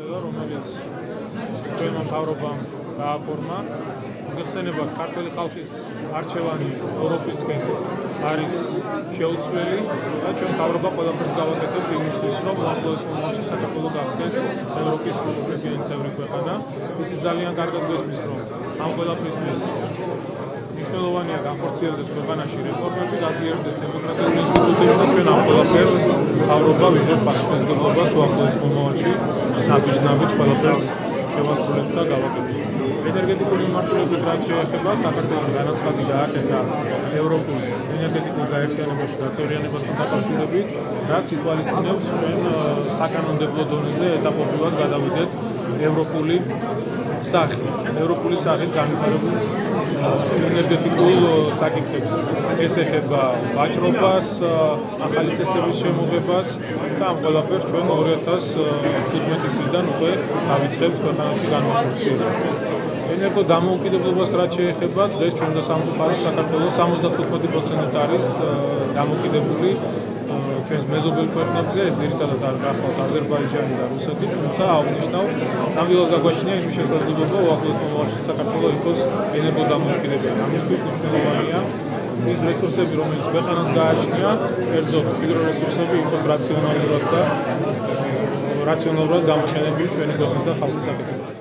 მოხდება, რომელიც ჩვენმა მთავრობამ გააფორმა. მიხსენებათ, ქართული ხალხის არჩევანი ევროპისკენ არის შეუცვლელი და ჩვენ მთავრობა ყველაფერს გავაკეთებთ იმისთვის, რომ უახლოეს მომავალში საქართველო გახდეს ევროპის კავშირის წევრი ქვეყანა. ისიც ძალიან კარგად გვესმის, რომ ამ ყველაფრისთვის მნიშვნელოვანია განხორციელდეს ქვეყანაში რეფორმები, გაზიარდეს დემოკრატიული ინსტიტუტები და ჩვენ ამ ყველაფერს მთავრობა ვიღებთ პასუხისმგებლობას უახლოეს მომავალში ნაბიჯ ყველაფერს შევასრულებთ და გავაკეთებთ. ენერგეტიკული მიმართულებით რაც შეეხება საქართველოს განაცხადი გააკეთა ევროპულ ენერგეტიკულ გაერთიანებაში გაწევრიანებასთან დაკავშირებით, რაც ითვალისწინებს ჩვენ საკანონმდებლო დონეზე ეტაპობრივად გადავიდეთ ევროპული სახით განვითარებულ ენერგეტიკულ საკითხებს. ეს ეხება ვაჭრობას, ახალი წესების შემოღებას და ამ ყველაფერს ჩვენ 2015 წლიდან უკვე დავიწყებთ ქვეყანაში განმახორციელება. ენერგო დამოუკიდებლობას რაც შეეხება, დღეს ჩვენ და სამწუხაროდ საქართველოს 75% არის დამოუკიდებული ჩვენს მეზობელ ქვეყნებზე, ეს ძირითადად არ გახლავთ აზერბაიჯანი და რუსეთი, თუმცა აღნიშნავ, ნამდვილად გაგვაჩნია იმის შესაძლებლობა უახლოეს მომავალში საქართველო იყოს ენერგო დამოუკიდებელი. ამისთვის მნიშვნელოვანია ის რესურსები, რომელიც ქვეყანას გააჩნია, კერძოდ ჰიდრორესურსები იყოს რაციონალურად გამოყენებული ჩვენი ქვეყნის და ხალხის საკუთრებაში.